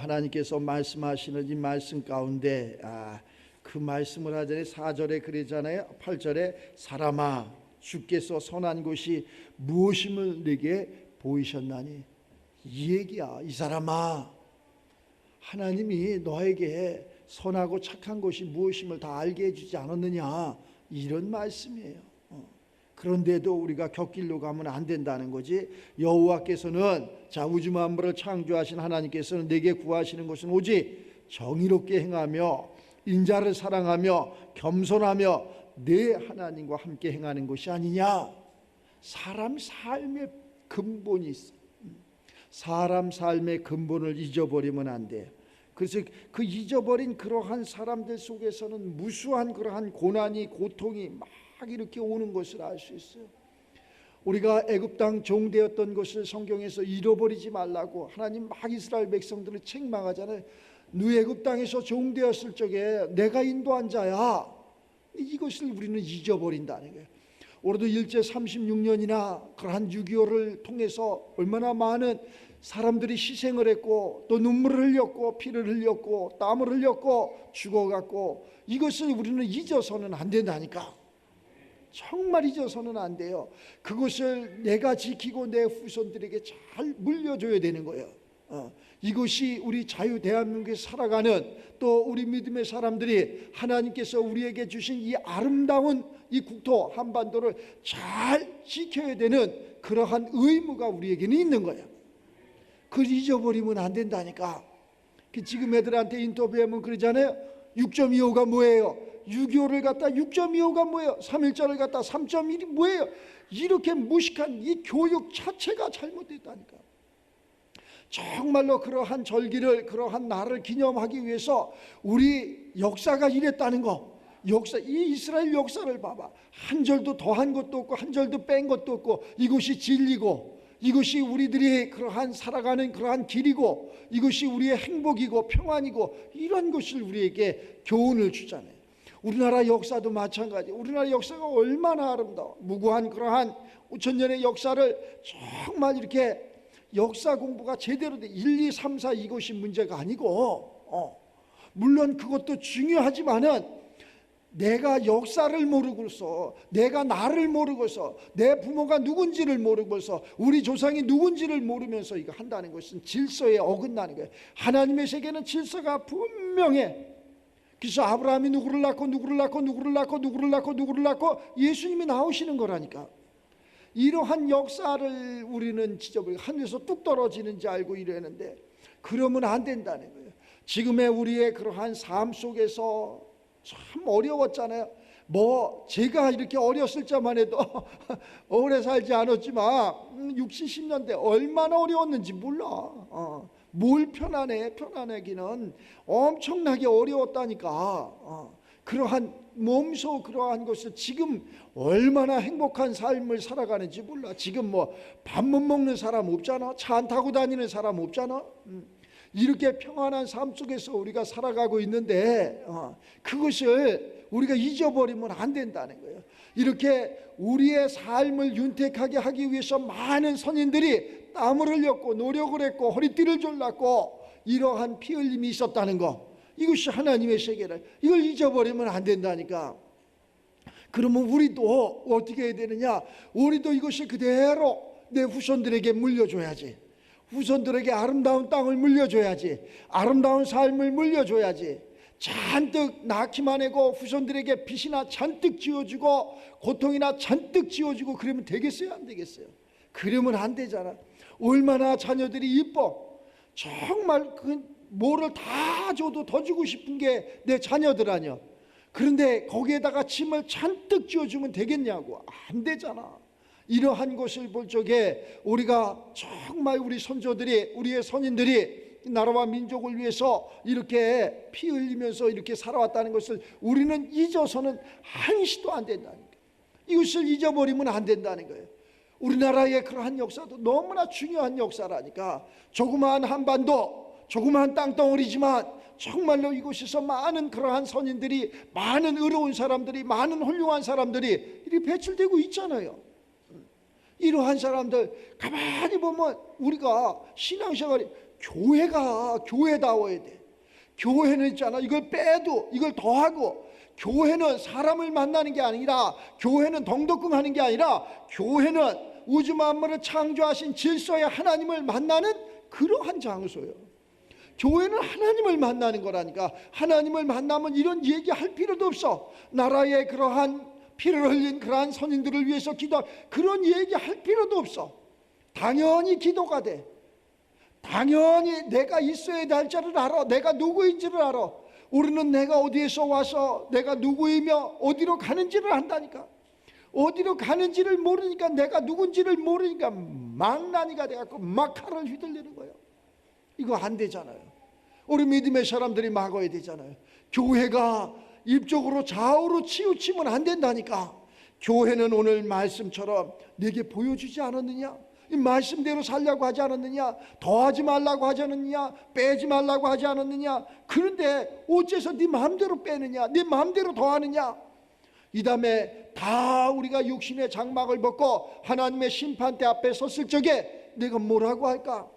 하나님께서 말씀하시는 이 말씀 가운데 그 말씀을 하전에 4절에 그러잖아요. 8절에 사람아 주께서 선한 것이 무엇임을 내게 보이셨나니, 이 얘기야. 이 사람아, 하나님이 너에게 선하고 착한 것이 무엇임을 다 알게 해주지 않았느냐, 이런 말씀이에요. 그런데도 우리가 곁길로 가면 안 된다는 거지. 여호와께서는, 자, 우주 만물을 창조하신 하나님께서는 내게 구하시는 것은 오직 정의롭게 행하며 인자를 사랑하며 겸손하며 내 하나님과 함께 행하는 것이 아니냐. 사람 삶의 근본이 있어. 사람 삶의 근본을 잊어버리면 안 돼요. 그래서 그 잊어버린 그러한 사람들 속에서는 무수한 그러한 고난이, 고통이 막 이렇게 오는 것을 알 수 있어요. 우리가 애굽 땅 종되었던 것을 성경에서 잃어버리지 말라고 하나님 막 이스라엘 백성들을 책망하잖아요. 너 애굽 땅에서 종되었을 적에 내가 인도한 자야. 이것을 우리는 잊어버린다는 거예요. 올해도 일제 36년이나 그러한 6.25를 통해서 얼마나 많은 사람들이 희생을 했고 또 눈물을 흘렸고 피를 흘렸고 땀을 흘렸고 죽어갔고, 이것을 우리는 잊어서는 안 된다니까. 정말 잊어서는 안 돼요. 그것을 내가 지키고 내 후손들에게 잘 물려줘야 되는 거예요. 이것이 우리 자유 대한민국에서 살아가는, 또 우리 믿음의 사람들이 하나님께서 우리에게 주신 이 아름다운 이 국토 한반도를 잘 지켜야 되는 그러한 의무가 우리에게는 있는 거예요. 그걸 잊어버리면 안 된다니까. 지금 애들한테 인터뷰하면 그러잖아요. 6.25가 뭐예요? 6.25를 갖다 6.25가 뭐예요? 3.1절을 갖다 3.1이 뭐예요? 이렇게 무식한 이 교육 자체가 잘못됐다니까. 정말로 그러한 절기를, 그러한 날을 기념하기 위해서 우리 역사가 이랬다는 거. 역사, 이 이스라엘 역사를 봐봐. 한 절도 더한 것도 없고 한 절도 뺀 것도 없고, 이것이 진리고 이것이 우리들이 그러한 살아가는 그러한 길이고 이것이 우리의 행복이고 평안이고, 이런 것을 우리에게 교훈을 주잖아요. 우리나라 역사도 마찬가지. 우리나라 역사가 얼마나 아름다워. 무고한 그러한 5,000년의 역사를 정말 이렇게 역사 공부가 제대로 돼. 1, 2, 3, 4 이것이 문제가 아니고, 물론 그것도 중요하지만은 내가 역사를 모르고서, 내가 나를 모르고서, 내 부모가 누군지를 모르고서, 우리 조상이 누군지를 모르면서 이거 한다는 것은 질서에 어긋나는 거예요. 하나님의 세계는 질서가 분명해. 그래서 아브라함이 누구를 낳고 누구를 낳고 누구를 낳고 누구를 낳고 누구를 낳고 예수님이 나오시는 거라니까. 이러한 역사를 우리는 지저분하게 하늘에서 뚝 떨어지는지 알고 이러는데, 그러면 안 된다는 거예요. 지금의 우리의 그러한 삶 속에서 참 어려웠잖아요. 뭐 제가 이렇게 어렸을 적만 해도 오래 살지 않았지만 60, 70년대 얼마나 어려웠는지 몰라. 뭘 편안하기는 엄청나게 어려웠다니까. 그러한 몸소 그러한 것을 지금 얼마나 행복한 삶을 살아가는지 몰라. 지금 뭐 밥 못 먹는 사람 없잖아. 차 안 타고 다니는 사람 없잖아. 이렇게 평안한 삶 속에서 우리가 살아가고 있는데, 그것을 우리가 잊어버리면 안 된다는 거예요. 이렇게 우리의 삶을 윤택하게 하기 위해서 많은 선인들이 땀을 흘렸고 노력을 했고 허리띠를 졸랐고 이러한 피 흘림이 있었다는 거, 이것이 하나님의 세계를, 이걸 잊어버리면 안 된다니까. 그러면 우리도 어떻게 해야 되느냐? 우리도 이것이 그대로 내 후손들에게 물려줘야지. 후손들에게 아름다운 땅을 물려줘야지. 아름다운 삶을 물려줘야지. 잔뜩 낳기만 하고 후손들에게 빚이나 잔뜩 지어주고 고통이나 잔뜩 지어주고 그러면 되겠어요? 안 되겠어요? 그러면 안 되잖아. 얼마나 자녀들이 이뻐. 정말 그 뭐를 다 줘도 더 주고 싶은 게 내 자녀들 아니야. 그런데 거기에다가 짐을 잔뜩 지어주면 되겠냐고. 안 되잖아. 이러한 것을 볼 적에 우리가 정말 우리 선조들이, 우리의 선인들이 나라와 민족을 위해서 이렇게 피 흘리면서 이렇게 살아왔다는 것을 우리는 잊어서는 한시도 안 된다는 거예요. 이것을 잊어버리면 안 된다는 거예요. 우리나라의 그러한 역사도 너무나 중요한 역사라니까. 조그마한 한반도, 조그마한 땅덩어리지만 정말로 이곳에서 많은 그러한 선인들이, 많은 의로운 사람들이, 많은 훌륭한 사람들이 이렇게 배출되고 있잖아요. 이러한 사람들 가만히 보면 우리가 신앙생활이 교회가 교회다워야 돼. 교회는 있잖아, 이걸 빼도 이걸 더하고, 교회는 사람을 만나는 게 아니라, 교회는 덩덕궁하는 게 아니라, 교회는 우주 만물을 창조하신 질서의 하나님을 만나는 그러한 장소예요. 교회는 하나님을 만나는 거라니까. 하나님을 만나면 이런 얘기할 필요도 없어. 나라의 그러한 피를 흘린 그러한 선인들을 위해서 기도, 그런 얘기할 필요도 없어. 당연히 기도가 돼. 당연히 내가 있어야 될 줄을 알아. 내가 누구인지를 알아. 우리는 내가 어디에서 와서 내가 누구이며 어디로 가는지를 안다니까. 어디로 가는지를 모르니까, 내가 누군지를 모르니까 망나니가 돼갖고 막 칼을 휘둘리는 거예요. 이거 안 되잖아요. 우리 믿음의 사람들이 막아야 되잖아요. 교회가 입쪽으로 좌우로 치우치면 안 된다니까. 교회는 오늘 말씀처럼 내게 보여주지 않았느냐? 이 말씀대로 살려고 하지 않았느냐? 더하지 말라고 하지 않았느냐? 빼지 말라고 하지 않았느냐? 그런데 어째서 네 마음대로 빼느냐? 네 마음대로 더하느냐? 이 다음에 다 우리가 육신의 장막을 벗고 하나님의 심판대 앞에 섰을 적에 내가 뭐라고 할까?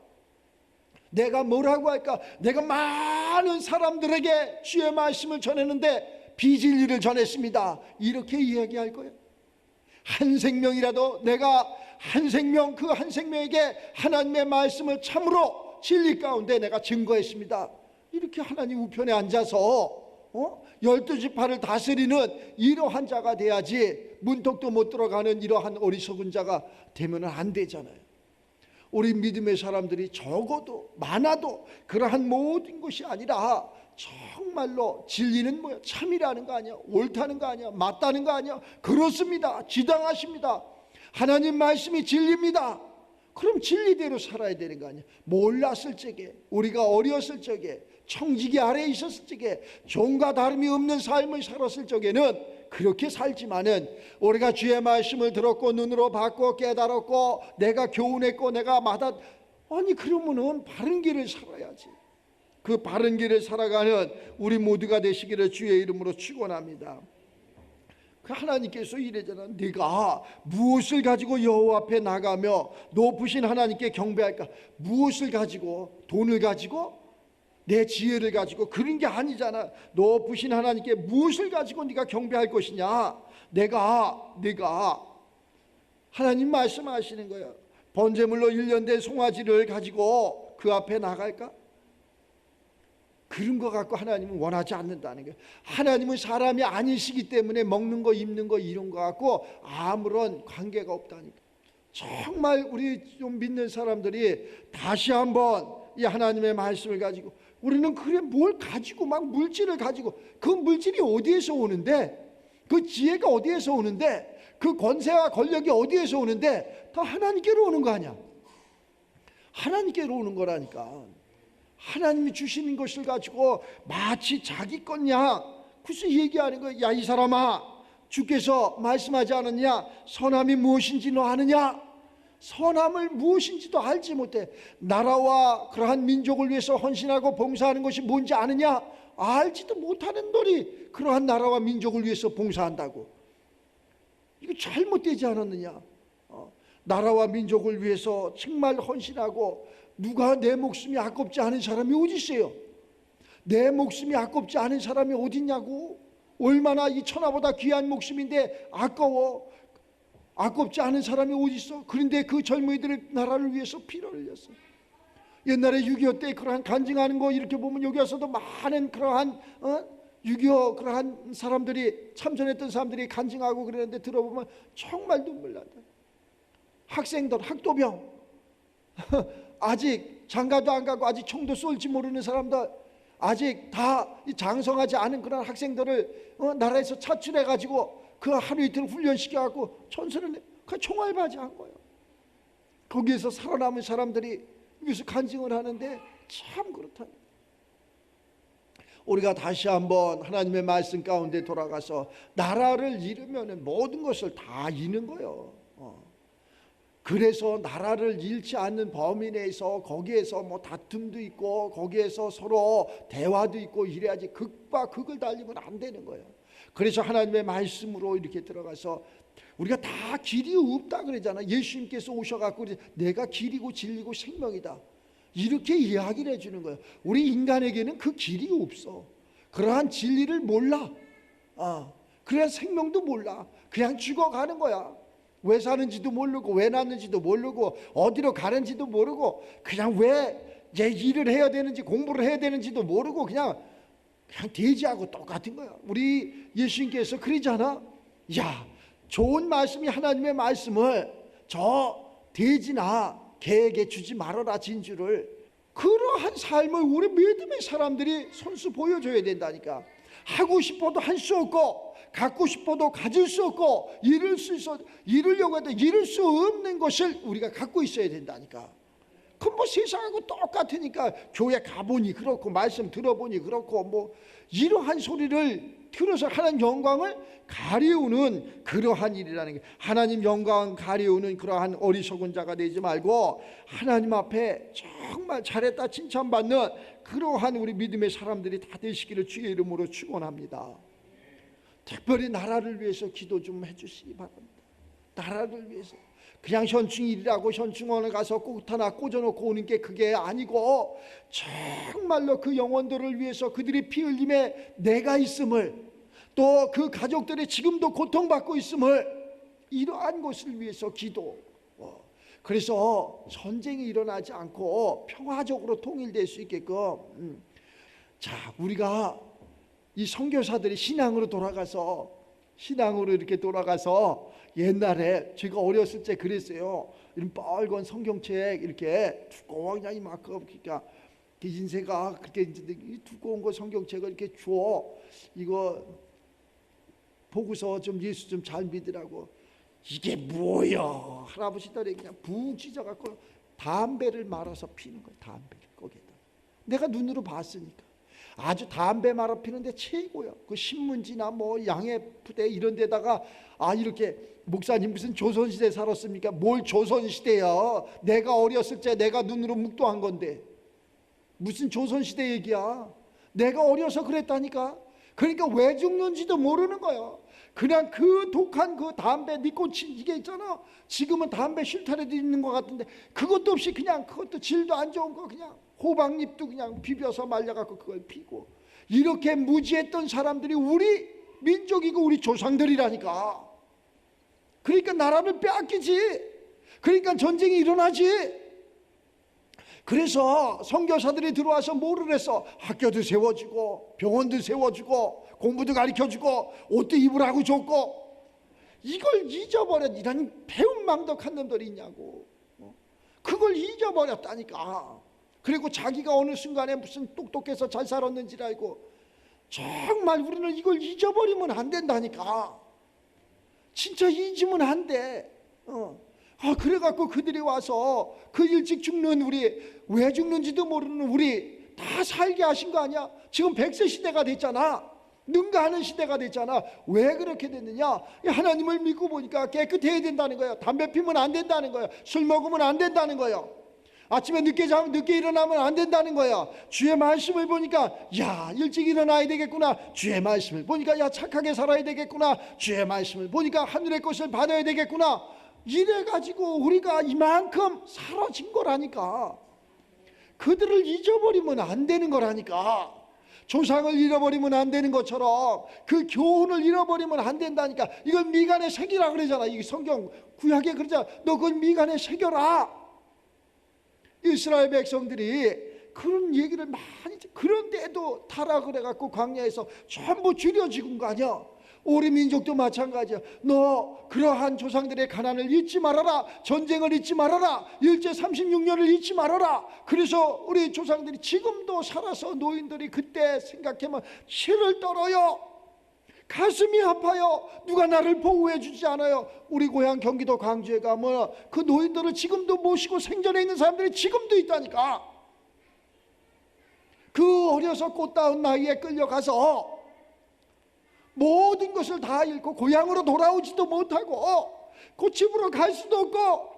내가 뭐라고 할까? 내가 많은 사람들에게 주의 말씀을 전했는데 비진리를 전했습니다. 이렇게 이야기할 거예요. 한 생명이라도, 내가 한 생명, 그 한 생명에게 하나님의 말씀을 참으로 진리 가운데 내가 증거했습니다. 이렇게 하나님 우편에 앉아서 12지파를 다스리는 이러한 자가 돼야지, 문턱도 못 들어가는 이러한 어리석은 자가 되면 안 되잖아요. 우리 믿음의 사람들이 적어도 많아도 그러한 모든 것이 아니라 정말로 진리는 뭐야? 참이라는 거 아니야? 옳다는 거 아니야? 맞다는 거 아니야? 그렇습니다. 지당하십니다. 하나님 말씀이 진리입니다. 그럼 진리대로 살아야 되는 거 아니야? 몰랐을 적에, 우리가 어렸을 적에, 청지기 아래에 있었을 적에, 종과 다름이 없는 삶을 살았을 적에는 그렇게 살지만은, 우리가 주의 말씀을 들었고 눈으로 봤고 깨달았고 내가 교훈했고 내가 아니 그러면은 바른 길을 살아야지. 그 바른 길을 살아가는 우리 모두가 되시기를 주의 이름으로 축원합니다. 그 하나님께서 이래잖아. 네가 무엇을 가지고 여호와 앞에 나가며 높으신 하나님께 경배할까? 무엇을 가지고? 돈을 가지고? 내 지혜를 가지고? 그런 게 아니잖아. 높으신 하나님께 무엇을 가지고 네가 경배할 것이냐? 내가 하나님 말씀하시는 거야. 번제물로 1년 된 송아지를 가지고 그 앞에 나갈까? 그런 거 갖고 하나님은 원하지 않는다는 거예요. 하나님은 사람이 아니시기 때문에 먹는 거 입는 거 이런 거 갖고 아무런 관계가 없다니까. 정말 우리 좀 믿는 사람들이 다시 한번 이 하나님의 말씀을 가지고, 우리는 그래 뭘 가지고 막 물질을 가지고, 그 물질이 어디에서 오는데, 그 지혜가 어디에서 오는데, 그 권세와 권력이 어디에서 오는데, 다 하나님께로 오는 거 아니야. 하나님께로 오는 거라니까. 하나님이 주시는 것을 가지고 마치 자기 것냐, 그래서 얘기하는 거야. 야, 이 사람아, 주께서 말씀하지 않았냐? 선함이 무엇인지 너 아느냐? 선함을 무엇인지도 알지 못해. 나라와 그러한 민족을 위해서 헌신하고 봉사하는 것이 뭔지 아느냐? 알지도 못하는 널이 그러한 나라와 민족을 위해서 봉사한다고. 이거 잘못되지 않았느냐? 나라와 민족을 위해서 정말 헌신하고, 누가 내 목숨이 아깝지 않은 사람이 어디 있어요? 내 목숨이 아깝지 않은 사람이 어디 있냐고. 얼마나 이 천하보다 귀한 목숨인데 아까워. 아깝지 않은 사람이 어디 있어? 그런데 그 젊은이들의 나라를 위해서 피를 흘렸어. 옛날에 6.25 때 그러한 간증하는 거 이렇게 보면, 여기 와서도 많은 그러한 6.25 그러한 사람들이, 참전했던 사람들이 간증하고 그러는데 들어보면 정말 눈물 난다. 학생들, 학도병 아직 장가도 안 가고 아직 총도 쏠지 모르는 사람들, 아직 다 장성하지 않은 그런 학생들을 나라에서 차출해 가지고 그 하루 이틀 훈련시켜갖고 전선을 그 총알바지한 거예요. 거기에서 살아남은 사람들이 여기서 간증을 하는데 참 그렇다. 우리가 다시 한번 하나님의 말씀 가운데 돌아가서 나라를 잃으면 모든 것을 다 잃는 거예요. 그래서 나라를 잃지 않는 범위 내에서 거기에서 뭐 다툼도 있고 거기에서 서로 대화도 있고 이래야지, 극과 극을 달리면 안 되는 거예요. 그래서 하나님의 말씀으로 이렇게 들어가서 우리가 다 길이 없다 그러잖아. 예수님께서 오셔갖고 내가 길이고 진리고 생명이다. 이렇게 이야기를 해주는 거예요. 우리 인간에게는 그 길이 없어. 그러한 진리를 몰라. 그러한 생명도 몰라. 그냥 죽어가는 거야. 왜 사는지도 모르고 왜 낳는지도 모르고 어디로 가는지도 모르고 그냥 왜 제 일을 해야 되는지 공부를 해야 되는지도 모르고 그냥 돼지하고 똑같은 거야. 우리 예수님께서 그러잖아. 야, 좋은 말씀이 하나님의 말씀을 저 돼지나 개에게 주지 말아라, 진주를. 그러한 삶을 우리 믿음의 사람들이 손수 보여줘야 된다니까. 하고 싶어도 할 수 없고 갖고 싶어도 가질 수 없고 이루려고 해도 이룰 수 없는 것을 우리가 갖고 있어야 된다니까. 그럼 뭐 세상하고 똑같으니까 교회 가보니 그렇고 말씀 들어보니 그렇고 뭐 이러한 소리를 들어서 하나님 영광을 가리우는 그러한 일이라는 게, 하나님 영광 가리우는 그러한 어리석은 자가 되지 말고 하나님 앞에 정말 잘했다 칭찬받는 그러한 우리 믿음의 사람들이 다 되시기를 주의 이름으로 축원합니다. 특별히 나라를 위해서 기도 좀 해주시기 바랍니다. 나라를 위해서. 그냥 현충일이라고 현충원에 가서 꽃 하나 꽂아놓고 오는 게 그게 아니고 정말로 그 영혼들을 위해서 그들이 피 흘림에 내가 있음을, 또 그 가족들이 지금도 고통받고 있음을, 이러한 것을 위해서 기도. 그래서 전쟁이 일어나지 않고 평화적으로 통일될 수 있게끔. 자, 우리가 이 선교사들이 신앙으로 이렇게 돌아가서 옛날에 제가 어렸을 때 그랬어요. 이런 빨간 성경책 이렇게 두꺼운 이만큼, 그러니까 인쇄가 그렇게 두꺼운 거 성경책을 이렇게 줘. 이거 보고서 좀 예수 좀 잘 믿으라고. 이게 뭐야? 할아버지들이 그냥 붕 찢어갖고 담배를 말아서 피는 거예요. 담배를 거기에다. 내가 눈으로 봤으니까. 아주 담배 말아 피는데 최고야. 그 신문지나 뭐 양해부대 이런 데다가 이렇게 목사님 무슨 조선시대 살았습니까? 뭘 조선시대야. 내가 어렸을 때 내가 눈으로 묵도한 건데 무슨 조선시대 얘기야. 내가 어려서 그랬다니까. 그러니까 왜 죽는지도 모르는 거야. 그냥 그 독한 그 담배 니코틴 이게 있잖아. 지금은 담배 실타래도 있는 것 같은데 그것도 없이 그냥 그것도 질도 안 좋은 거 그냥 호박잎도 그냥 비벼서 말려갖고 그걸 피고, 이렇게 무지했던 사람들이 우리 민족이고 우리 조상들이라니까. 그러니까 나라를 빼앗기지. 그러니까 전쟁이 일어나지. 그래서 선교사들이 들어와서 뭐를 했어? 학교도 세워주고 병원도 세워주고 공부도 가르쳐주고 옷도 입으라고 줬고, 이걸 잊어버렸. 이런 배은망덕한 놈들이 있냐고. 그걸 잊어버렸다니까. 그리고 자기가 어느 순간에 무슨 똑똑해서 잘 살았는지를 알고. 정말 우리는 이걸 잊어버리면 안 된다니까. 진짜 잊으면 안 돼. 그래갖고 그들이 와서 그 일찍 죽는 우리, 왜 죽는지도 모르는 우리 다 살게 하신 거 아니야? 지금 100세 시대가 됐잖아. 능가하는 시대가 됐잖아. 왜 그렇게 됐느냐? 하나님을 믿고 보니까 깨끗해야 된다는 거예요. 담배 피면 안 된다는 거예요. 술 먹으면 안 된다는 거예요. 아침에 늦게 자면 늦게 일어나면 안 된다는 거야. 주의 말씀을 보니까 야, 일찍 일어나야 되겠구나. 주의 말씀을 보니까 야, 착하게 살아야 되겠구나. 주의 말씀을 보니까 하늘의 것을 받아야 되겠구나. 이래가지고 우리가 이만큼 사라진 거라니까. 그들을 잊어버리면 안 되는 거라니까. 조상을 잃어버리면 안 되는 것처럼 그 교훈을 잃어버리면 안 된다니까. 이건 미간에 새기라 그러잖아. 이 성경 구약에 그러잖아. 너 그건 미간에 새겨라. 이스라엘 백성들이 그런 얘기를 많이, 그런데도 타락을 해갖고 광야에서 전부 줄여 죽은 거 아니야. 우리 민족도 마찬가지야. 너 그러한 조상들의 가난을 잊지 말아라. 전쟁을 잊지 말아라. 일제 36년을 잊지 말아라. 그래서 우리 조상들이 지금도 살아서 노인들이 그때 생각하면 치를 떨어요. 가슴이 아파요. 누가 나를 보호해 주지 않아요. 우리 고향 경기도 광주에 가면 그 노인들을 지금도 모시고 생전에 있는 사람들이 지금도 있다니까. 그 어려서 꽃다운 나이에 끌려가서 모든 것을 다 잃고 고향으로 돌아오지도 못하고 그 집으로 갈 수도 없고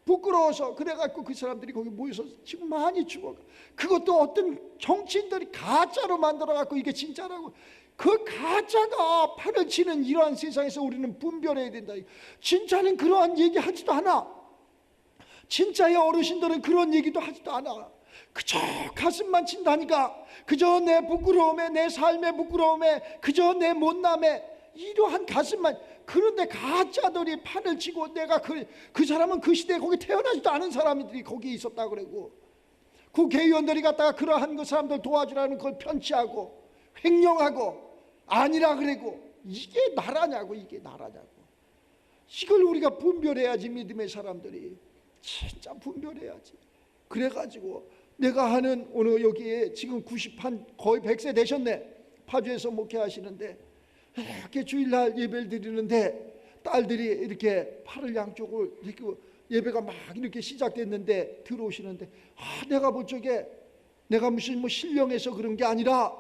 부끄러워서 그래갖고 그 사람들이 거기 모여서 지금 많이 죽어. 그것도 어떤 정치인들이 가짜로 만들어갖고 이게 진짜라고. 그 가짜가 판을 치는 이러한 세상에서 우리는 분별해야 된다. 진짜는 그러한 얘기 하지도 않아. 진짜의 어르신들은 그런 얘기도 하지도 않아. 그저 가슴만 친다니까. 그저 내 부끄러움에, 내 삶의 부끄러움에, 그저 내 못남에 이러한 가슴만. 그런데 가짜들이 판을 치고 내가 그 사람은 그 시대에 거기 태어나지도 않은 사람들이 거기에 있었다고 그러고, 국회의원들이 갖다가 그러한 그 사람들 도와주라는 걸 편취하고 횡령하고 아니라 그러고, 이게 나라냐고, 이게 나라냐고. 이걸 우리가 분별해야지. 믿음의 사람들이 진짜 분별해야지. 그래가지고 내가 하는 오늘 여기에 지금 90한 거의 100세 되셨네. 파주에서 목회하시는데 이렇게 주일날 예배를 드리는데 딸들이 이렇게 팔을 양쪽을 이렇게 예배가 막 이렇게 시작됐는데 들어오시는데, 내가 볼 적에 내가 무슨 뭐 신령해서 그런 게 아니라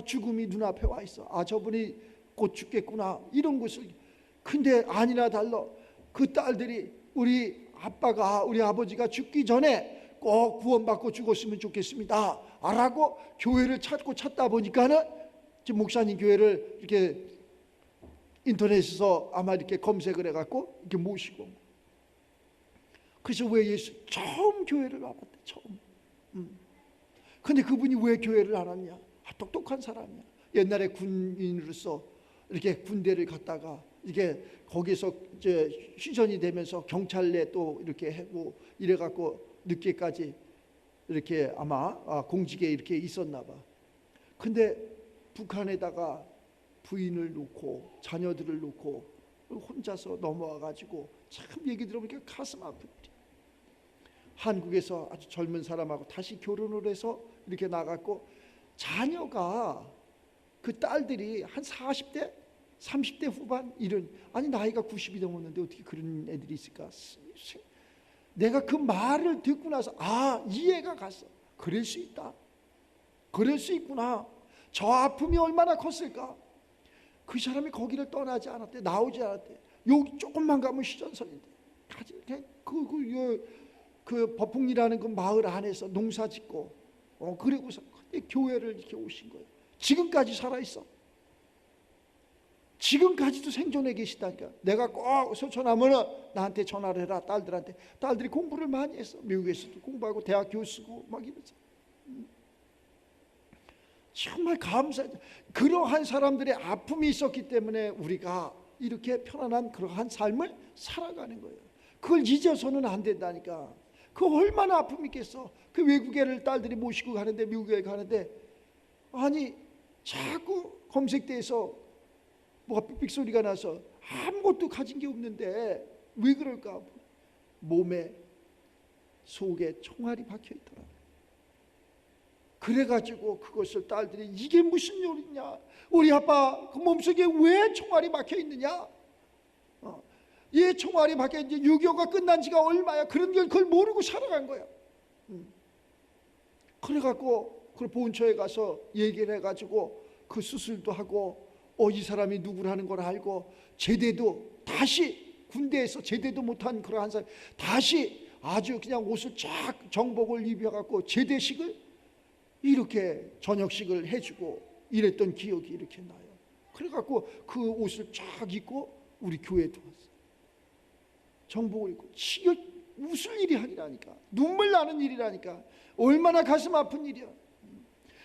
죽음이 눈앞에 와 있어. 저분이 곧 죽겠구나, 이런 것을. 근데 아니나 달라 그 딸들이 우리 아빠가, 우리 아버지가 죽기 전에 꼭 구원받고 죽었으면 좋겠습니다 라고 교회를 찾다 보니까는 지금 목사님 교회를 이렇게 인터넷에서 아마 이렇게 검색을 해갖고 이렇게 모시고, 그래서 왜 예수 처음 교회를 와봤대, 처음. 근데 그분이 왜 교회를 안 왔냐? 똑똑한 사람이야. 옛날에 군인으로서 이렇게 군대를 갔다가 이게 거기서 이제 휴전이 되면서 경찰에 또 이렇게 하고 이래갖고 늦게까지 이렇게 아마 공직에 이렇게 있었나 봐. 근데 북한에다가 부인을 놓고 자녀들을 놓고 혼자서 넘어와가지고 참 얘기 들어보니까 가슴 아프더래. 한국에서 아주 젊은 사람하고 다시 결혼을 해서 이렇게 나갔고, 자녀가 그 딸들이 한 40대 30대 후반 이런, 아니 나이가 90이 넘었는데 어떻게 그런 애들이 있을까. 내가 그 말을 듣고 나서 이해가 갔어. 그럴 수 있다, 그럴 수 있구나. 저 아픔이 얼마나 컸을까. 그 사람이 거기를 떠나지 않았대, 나오지 않았대. 여기 조금만 가면 휴전선인데 그 버풍리라는 그 마을 안에서 농사 짓고 그리고서 교회를 이렇게 오신 거예요. 지금까지 살아있어. 지금까지도 생존해 계시다니까. 내가 꼭 소천하면 나한테 전화를 해라, 딸들한테. 딸들이 공부를 많이 했어. 미국에서도 공부하고 대학 교수고 막 이러죠. 정말 감사해. 그러한 사람들의 아픔이 있었기 때문에 우리가 이렇게 편안한 그러한 삶을 살아가는 거예요. 그걸 잊어서는 안 된다니까. 그 얼마나 아픔이 있겠어. 그 외국에를 딸들이 모시고 가는데, 미국에 가는데 아니 자꾸 검색대에서 뭐가 삑삑 소리가 나서 아무것도 가진 게 없는데 왜 그럴까. 몸에 속에 총알이 박혀 있더라. 그래가지고 그것을 딸들이 이게 무슨 요리냐, 우리 아빠 그 몸속에 왜 총알이 박혀 있느냐, 얘 총알이 박혀 이제 6.25가 끝난 지가 얼마야, 그런 걸 그걸 모르고 살아간 거야. 그래갖고 그 보훈처에 가서 얘기를 해가지고 그 수술도 하고 이 사람이 누구라는 걸 알고, 제대도 다시 군대에서 제대도 못한 그러한 사람 다시 아주 그냥 옷을 쫙 정복을 입혀갖고 제대식을 이렇게 저녁식을 해주고 이랬던 기억이 이렇게 나요. 그래갖고 그 옷을 쫙 입고 우리 교회에 들어왔어요. 정복을 입고. 이게 웃을 일이 아니라니까, 눈물 나는 일이라니까. 얼마나 가슴 아픈 일이야.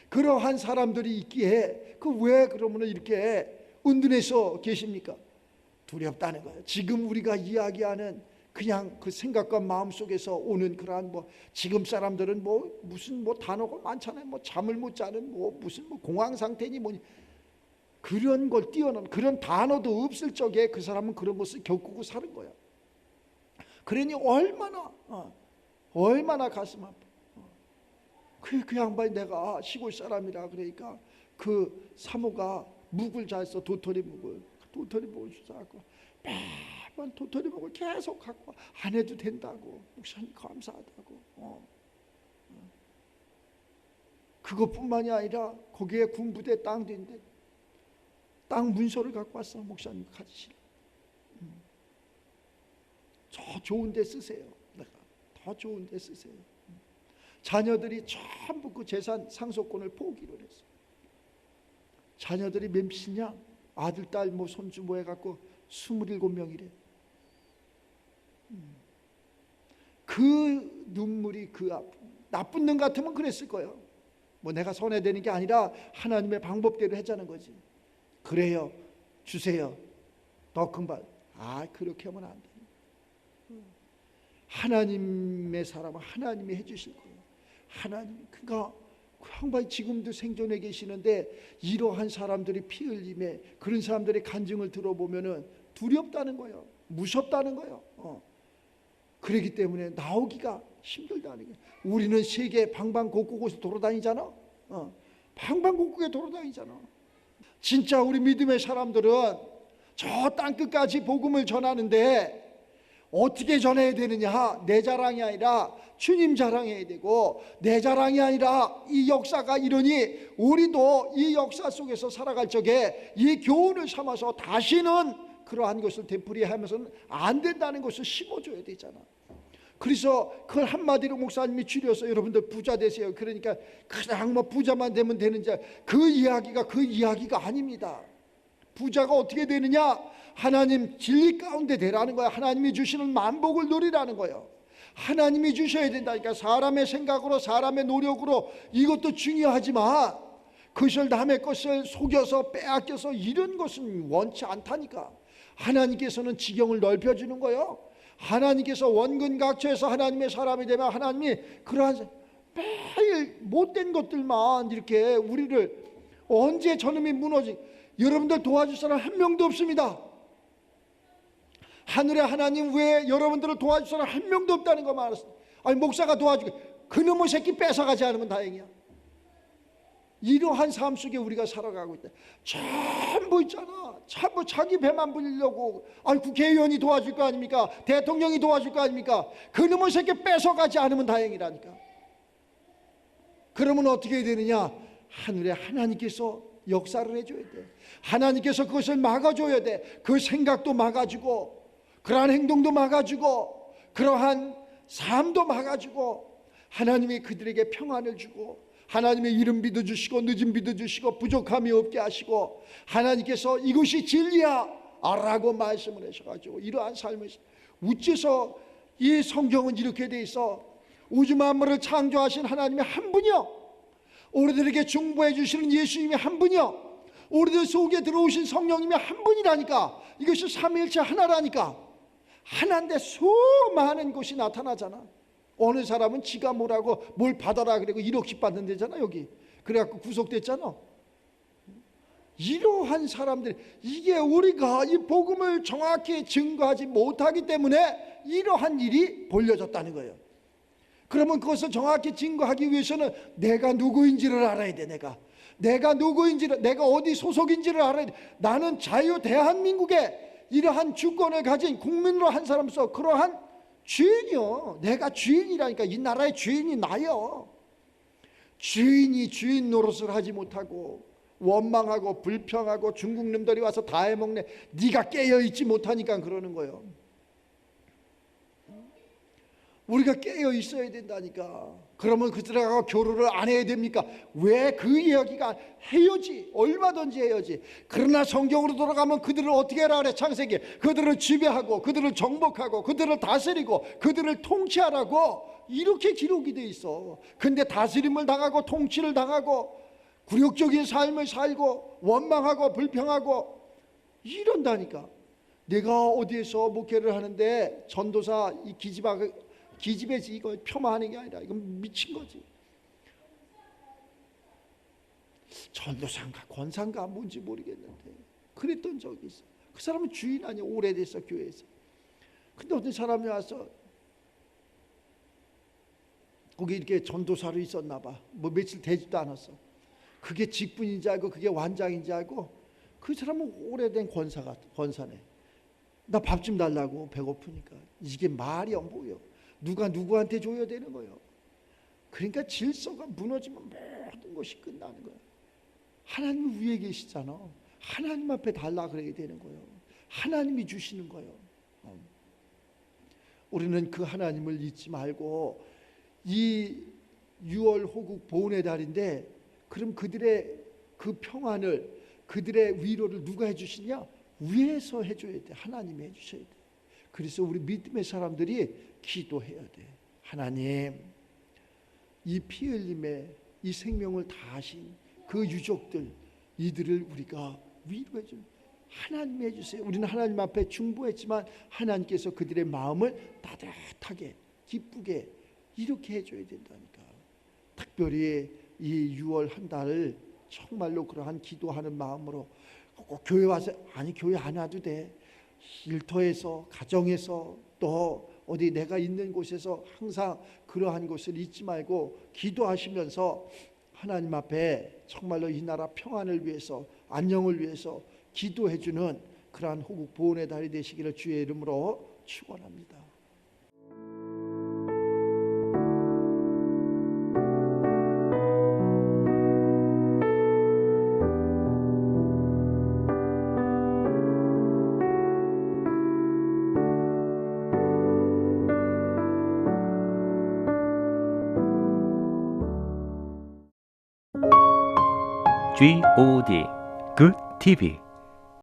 그러한 사람들이 있기에 왜 그러면 이렇게 은둔해서 계십니까? 두렵다는 거예요. 지금 우리가 이야기하는 그냥 그 생각과 마음 속에서 오는 그러한 지금 사람들은 무슨 단어가 많잖아요. 잠을 못 자는 무슨 공황 상태니 뭐니, 그런 걸 뛰어넘는 그런 단어도 없을 적에 그 사람은 그런 것을 겪고 사는 거야. 그러니 얼마나 가슴 아파. 그 양반이, 내가 시골 사람이라 그러니까 그 사모가 묵을 잘 써, 도토리 묵을 주사갖고 매번 도토리 묵을 계속 갖고 안 해도 된다고, 목사님 감사하다고. 그것뿐만이 아니라 거기에 군부대 땅도 있는데 땅 문서를 갖고 왔어, 목사님 가지시라. 저 좋은 데 쓰세요. 내가 더 좋은 데 쓰세요. 자녀들이 전부 그 재산 상속권을 포기를 했어. 자녀들이 몇이냐, 아들 딸 손주 해갖고 27명이래. 그 눈물이 나쁜 놈 같으면 그랬을 거예요. 뭐 내가 손해되는 게 아니라 하나님의 방법대로 했자는 거지. 그래요, 주세요, 더 큰 발. 그렇게 하면 안 돼. 하나님의 사람은 하나님이 해주실 거예요. 하나님, 그러니까 그 양반이 지금도 생존해 계시는데 이러한 사람들이 피 흘림에 그런 사람들의 간증을 들어보면은 두렵다는 거예요. 무섭다는 거예요. 그렇기 때문에 나오기가 힘들다는 거예요. 우리는 세계 방방곡곡에서 돌아다니잖아. 방방곡곡에 돌아다니잖아. 진짜 우리 믿음의 사람들은 저 땅끝까지 복음을 전하는데 어떻게 전해야 되느냐? 내 자랑이 아니라 주님 자랑해야 되고, 내 자랑이 아니라 이 역사가 이러니 우리도 이 역사 속에서 살아갈 적에 이 교훈을 삼아서 다시는 그러한 것을 되풀이하면서는 안 된다는 것을 심어줘야 되잖아. 그래서 그걸 한마디로 목사님이 줄여서 여러분들 부자 되세요. 그러니까 그냥 뭐 부자만 되면 되는지, 그 이야기가 아닙니다. 부자가 어떻게 되느냐? 하나님 진리 가운데 되라는 거야. 하나님이 주시는 만복을 누리라는 거예요. 하나님이 주셔야 된다니까. 사람의 생각으로, 사람의 노력으로 이것도 중요하지만 그것을 남의 것을 속여서 빼앗겨서 이런 것은 원치 않다니까. 하나님께서는 지경을 넓혀주는 거예요. 하나님께서 원근각처에서 하나님의 사람이 되면 하나님이 그러한 매일 못된 것들만 이렇게 우리를, 언제 저놈이 무너지, 여러분들 도와줄 사람 한 명도 없습니다. 하늘의 하나님 외에 여러분들을 도와줄 사람 한 명도 없다는 거 말았어요. 목사가 도와주고 그놈의 새끼 뺏어가지 않으면 다행이야. 이러한 삶 속에 우리가 살아가고 있다. 전부 있잖아. 전부 자기 배만 불리려고. 국회의원이 도와줄 거 아닙니까? 대통령이 도와줄 거 아닙니까? 그놈의 새끼 뺏어가지 않으면 다행이라니까. 그러면 어떻게 되느냐? 하늘의 하나님께서 역사를 해줘야 돼. 하나님께서 그것을 막아줘야 돼. 그 생각도 막아주고, 그러한 행동도 막아주고, 그러한 삶도 막아주고, 하나님이 그들에게 평안을 주고, 하나님의 이른 비도 주시고 늦은 비도 주시고 부족함이 없게 하시고, 하나님께서 이것이 진리야 라고 말씀을 하셔가지고 이러한 삶을, 어째서 이 성경은 이렇게 돼 있어? 우주 만물을 창조하신 하나님이 한 분이요, 우리들에게 중보해 주시는 예수님이 한 분이요, 우리들 속에 들어오신 성령님이 한 분이라니까. 이것이 삼위일체 하나라니까. 하나인데 수많은 것이 나타나잖아. 어느 사람은 지가 뭐라고 뭘 받아라 그리고 1억씩 받는 데잖아 여기. 그래갖고 구속됐잖아. 이러한 사람들, 이게 우리가 이 복음을 정확히 증거하지 못하기 때문에 이러한 일이 벌려졌다는 거예요. 그러면 그것을 정확히 증거하기 위해서는 내가 누구인지를 알아야 돼. 내가 누구인지를, 내가 어디 소속인지를 알아야 돼. 나는 자유 대한민국의 이러한 주권을 가진 국민으로 한 사람으로서 그러한 주인이요. 내가 주인이라니까. 이 나라의 주인이 나요. 주인이 주인 노릇을 하지 못하고 원망하고 불평하고 중국 놈들이 와서 다 해먹네. 네가 깨어있지 못하니까 그러는 거예요. 우리가 깨어 있어야 된다니까. 그러면 그들하고 교류를 안 해야 됩니까? 왜? 그 이야기가 해야지. 얼마든지 해야지. 그러나 성경으로 돌아가면 그들을 어떻게 하라 그래? 창세기. 그들을 지배하고 그들을 정복하고 그들을 다스리고 그들을 통치하라고 이렇게 기록이 돼 있어. 근데 다스림을 당하고 통치를 당하고 굴욕적인 삶을 살고 원망하고 불평하고 이런다니까. 내가 어디에서 목회를 하는데 전도사 이 기집애지. 이거 폄하하는 게 아니라 이건 미친 거지. 전도사인가 권사인가 뭔지 모르겠는데 그랬던 적이 있어. 그 사람은 주인 아니야. 오래됐어 교회에서. 근데 어떤 사람이 와서 거기 이렇게 전도사로 있었나 봐. 뭐 며칠 되지도 않았어. 그게 직분인지 알고 그게 완장인지 알고 그 사람은 오래된 권사네. 나 밥 좀 달라고 배고프니까. 이게 말이 안 보여. 누가 누구한테 줘야 되는 거예요. 그러니까 질서가 무너지면 모든 것이 끝나는 거예요. 하나님 위에 계시잖아. 하나님 앞에 달라 그래야 되는 거예요. 하나님이 주시는 거예요. 우리는 그 하나님을 잊지 말고, 이 6월 호국 보훈의 달인데 그럼 그들의 그 평안을, 그들의 위로를 누가 해주시냐? 위에서 해줘야 돼. 하나님이 해주셔야 돼. 그래서 우리 믿음의 사람들이 기도해야 돼. 하나님, 이 피 흘림에 이 생명을 다하신 그 유족들, 이들을 우리가 위로해 좀 하나님 해주세요. 우리는 하나님 앞에 중보했지만 하나님께서 그들의 마음을 따뜻하게 기쁘게 이렇게 해줘야 된다니까. 특별히 이 6월 한 달을 정말로 그러한 기도하는 마음으로 꼭 교회 와서, 아니 교회 안 와도 돼, 일터에서 가정에서 또 어디 내가 있는 곳에서 항상 그러한 것을 잊지 말고 기도하시면서 하나님 앞에 정말로 이 나라 평안을 위해서, 안녕을 위해서 기도해주는 그러한 호국 보훈의 달이 되시기를 주의 이름으로 축원합니다. GOD Good TV